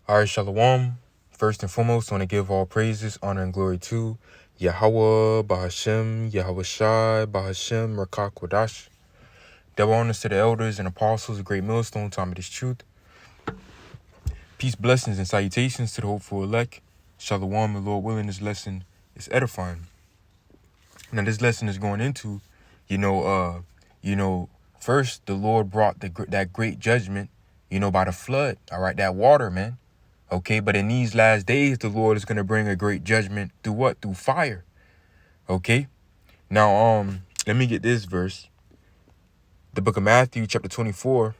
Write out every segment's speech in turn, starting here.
All right, Shalom. First and foremost, I want to give all praises, honor, and glory to Yahweh, Bahashem, Yahweh Shai, Bahashem, Rakak Wadash. Double honors to the elders and apostles of Great Millstone, time of this truth. Peace, blessings, and salutations to the hopeful elect. Shalom, and Lord willing, this lesson is edifying. Now, this lesson is going into, first the Lord brought that great judgment, by the flood. All right, that water, man. Okay, but in these last days, the Lord is going to bring a great judgment through what? Through fire. Okay. Now, let me get this verse. The book of Matthew, chapter 24,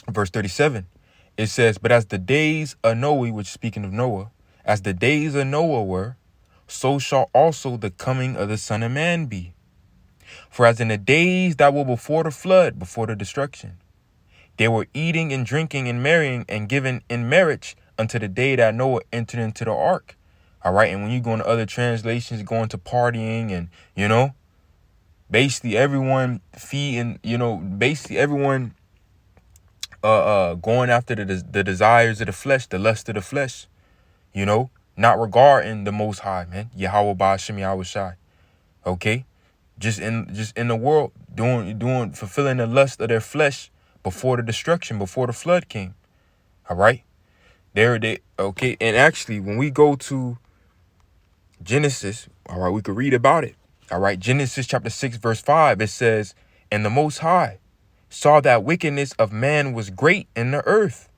verse 37. It says, "But as the days of Noah," which is speaking of Noah, "as the days of Noah were, so shall also the coming of the Son of Man be. For as in the days that were before the flood, before the destruction, they were eating and drinking and marrying and giving in marriage unto the day that Noah entered into the ark." All right. And when you go into other translations, going to partying and, basically everyone feeding, basically everyone going after the desires of the flesh, the lust of the flesh, not regarding the Most High, man. Yahweh Ba'ashem Yahweh Shai. Okay. Just in the world, fulfilling the lust of their flesh before the destruction, before the flood came. All right. Okay. And actually, when we go to Genesis, all right, we could read about it. All right. Genesis chapter 6, verse 5, it says, "And the Most High saw that wickedness of man was great in the earth,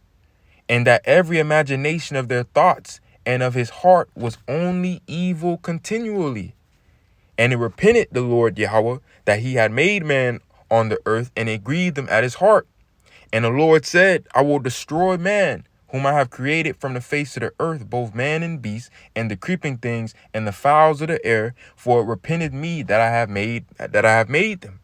and that every imagination of their thoughts and of his heart was only evil continually. And it repented the Lord Yahweh that he had made man on the earth, and it grieved him at his heart. And the Lord said, I will destroy man, whom I have created from the face of the earth, both man and beast, and the creeping things, and the fowls of the air, for it repented me that I have made them.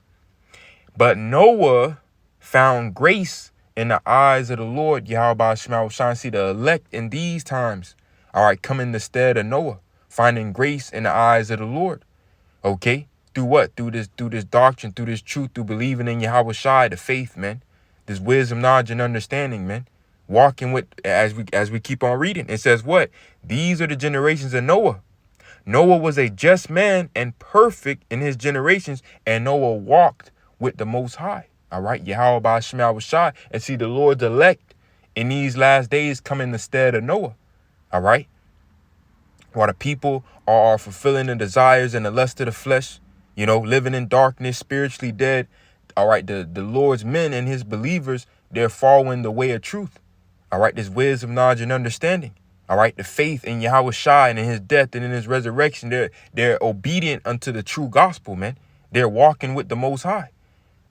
But Noah found grace in the eyes of the Lord Yahweh Shema Shine." See, the elect in these times, all right, come in the stead of Noah, finding grace in the eyes of the Lord. Okay, through what? Through this doctrine, through this truth, through believing in Yahweh Shai, the faith, man. This wisdom, knowledge, and understanding, man. Walking with, as we keep on reading, it says what? These are the generations of Noah. Noah was a just man and perfect in his generations, and Noah walked with the Most High. All right, Yahweh Ba'ashem Yahweh Shai. And see, the Lord's elect in these last days come in the stead of Noah. All right. While the people are fulfilling the desires and the lust of the flesh, living in darkness, spiritually dead. All right, the Lord's men and his believers, they're following the way of truth. All right, this wisdom, knowledge, and understanding. All right, the faith in Yahweh Shai and in his death and in his resurrection, they're obedient unto the true gospel, man. They're walking with the Most High.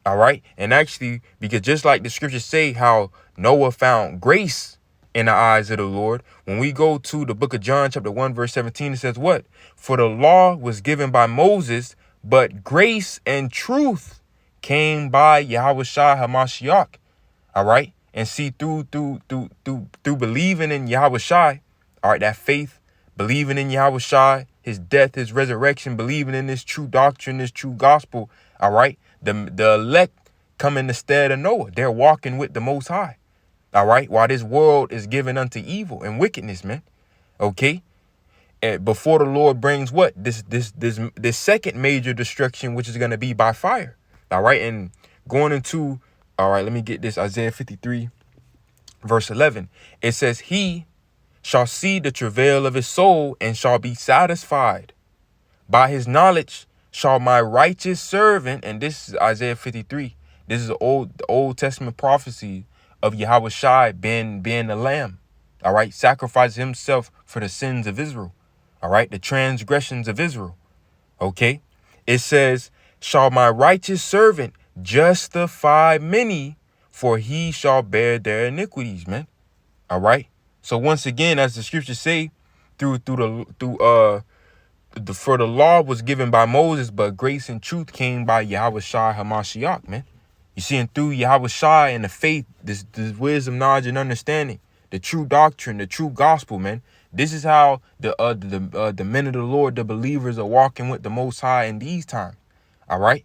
All right, and actually, because just like the scriptures say how Noah found grace in the eyes of the Lord, when we go to the book of John, chapter 1, verse 17, it says what? For the law was given by Moses, but grace and truth came by Yahweh Shai HaMashiach. All right. And see, through believing in Yahweh Shai, all right, that faith, believing in Yahweh Shai, his death, his resurrection, believing in this true doctrine, this true gospel, all right, the elect come in the stead of Noah. They're walking with the Most High. All right, while this world is given unto evil and wickedness, man. Okay, and before the Lord brings what? This second major destruction, which is going to be by fire. All right, and going into, all right, let me get this, Isaiah 53, verse 11. It says, "He shall see the travail of his soul and shall be satisfied. By his knowledge shall my righteous servant," and this is Isaiah 53. This is the Old Testament prophecy of Yahweh Shai being the lamb. All right, sacrifice himself for the sins of Israel. All right, the transgressions of Israel. Okay, it says, "Shall my righteous servant justify many, for he shall bear their iniquities," man. All right. So once again, as the scriptures say, for the law was given by Moses, but grace and truth came by Yahweh Shai HaMashiach, man. You see, and through Yahweh Shai and the faith, this wisdom, knowledge, and understanding, the true doctrine, the true gospel, man. This is how the men of the Lord, the believers, are walking with the Most High in these times. All right.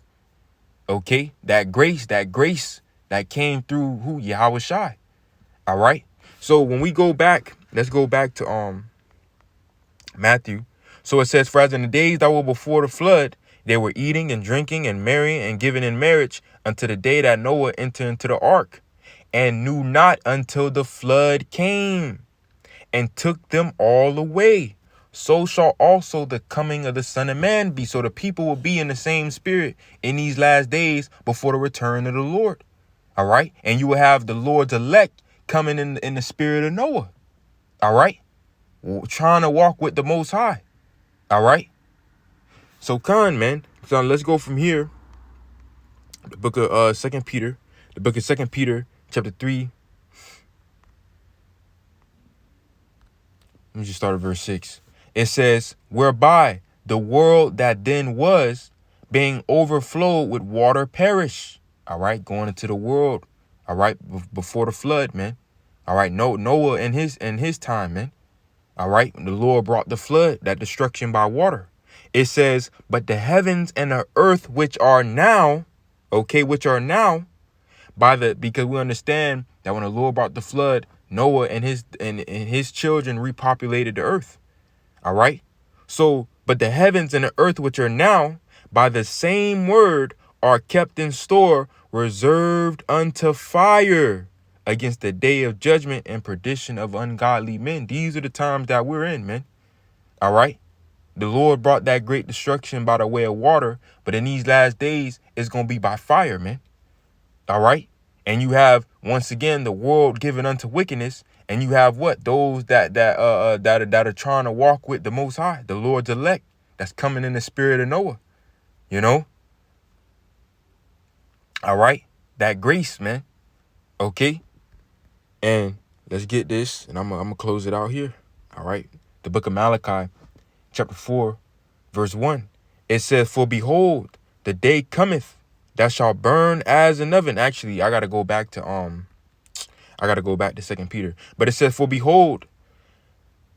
Okay. That grace that came through who? Yahweh Shai. All right. So when we go back, let's go back to Matthew. So it says, for as in the days that were before the flood, they were eating and drinking and marrying and giving in marriage until the day that Noah entered into the ark, and knew not until the flood came and took them all away. So shall also the coming of the Son of Man be. So the people will be in the same spirit in these last days before the return of the Lord. All right. And you will have the Lord's elect coming in the spirit of Noah. All right. Trying to walk with the Most High. All right. So man. So let's go from here. The book of 2 Peter. The book of 2 Peter, chapter 3. Let me just start at verse 6. It says, whereby the world that then was, being overflowed with water, perish. All right, going into the world. All right, before the flood, man. All right, Noah in his time, man. All right, the Lord brought the flood, that destruction by water. It says, but the heavens and the earth which are now, because we understand that when the Lord brought the flood, Noah and his children repopulated the earth. All right. So, but the heavens and the earth, which are now by the same word, are kept in store, reserved unto fire against the day of judgment and perdition of ungodly men. These are the times that we're in, man. All right. The Lord brought that great destruction by the way of water, but in these last days, it's going to be by fire, man. All right. And you have, once again, the world given unto wickedness. And you have what? Those that are trying to walk with the Most High, the Lord's elect, that's coming in the spirit of Noah. You know? All right. That grace, man. Okay. And let's get this. And I'm going to close it out here. All right. The book of Malachi, chapter 4, verse 1. It says, for behold, the day cometh that shall burn as an oven. Actually, I got to go back to 2 Peter. But it says, for behold,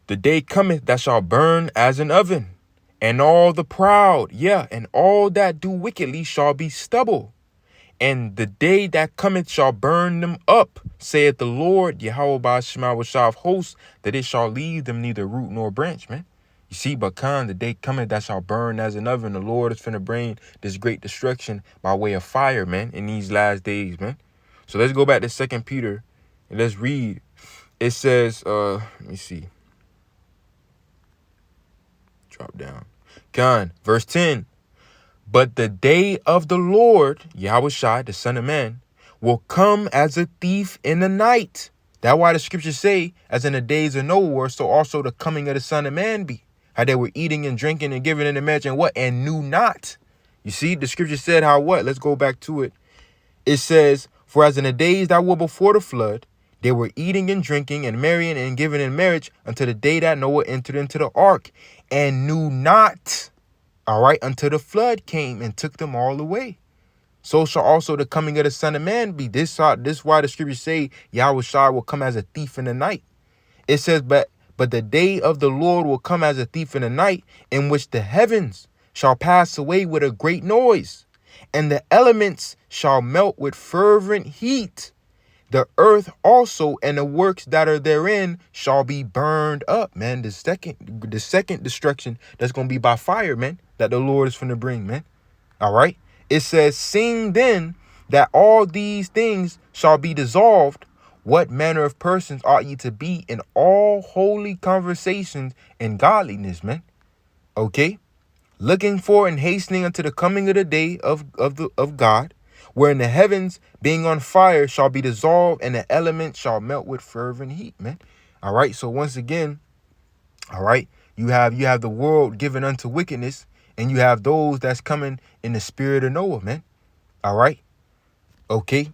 the day cometh that shall burn as an oven, and all the proud, and all that do wickedly shall be stubble. And the day that cometh shall burn them up, saith the Lord, Yahweh Ba'ashim of hosts, that it shall leave them neither root nor branch, man. You see, but the day cometh that shall burn as an oven. The Lord is finna bring this great destruction by way of fire, man, in these last days, man. So let's go back to 2 Peter and let's read. It says, let me see. Drop down. Verse 10. But the day of the Lord, Yahushua, the Son of Man, will come as a thief in the night. That's why the scriptures say, as in the days of Noah were, so also the coming of the Son of Man be. How they were eating and drinking and giving in marriage and what? And knew not. You see, the scripture said how what? Let's go back to it. It says, for as in the days that were before the flood, they were eating and drinking and marrying and giving in marriage until the day that Noah entered into the ark, and knew not. All right, until the flood came and took them all away. So shall also the coming of the Son of Man be. This why the scriptures say Yahushua will come as a thief in the night. It says, but the day of the Lord will come as a thief in the night, in which the heavens shall pass away with a great noise, and the elements shall melt with fervent heat. The earth also and the works that are therein shall be burned up, man. The second destruction that's going to be by fire, man, that the Lord is going to bring, man. All right. It says, seeing then that all these things shall be dissolved, what manner of persons ought ye to be in all holy conversations and godliness, man? Okay. Looking for and hastening unto the coming of the day of God, wherein the heavens being on fire shall be dissolved and the elements shall melt with fervent heat, man. All right. So once again, all right, you have the world given unto wickedness, and you have those that's coming in the spirit of Noah, man. All right. Okay.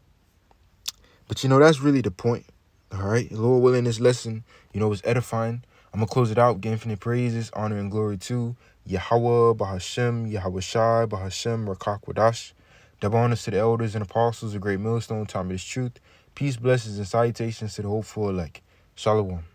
But that's really the point. All right. Lord willing, this lesson, is edifying. I'm going to close it out. Give infinite praises, honor, and glory to Yahweh, Bahashem, Yahweh Shai, Bahashem, Rakak Wadash. Double honors to the elders and apostles, a great millstone, time of this truth. Peace, blessings, and salutations to the hopeful elect. Shalom.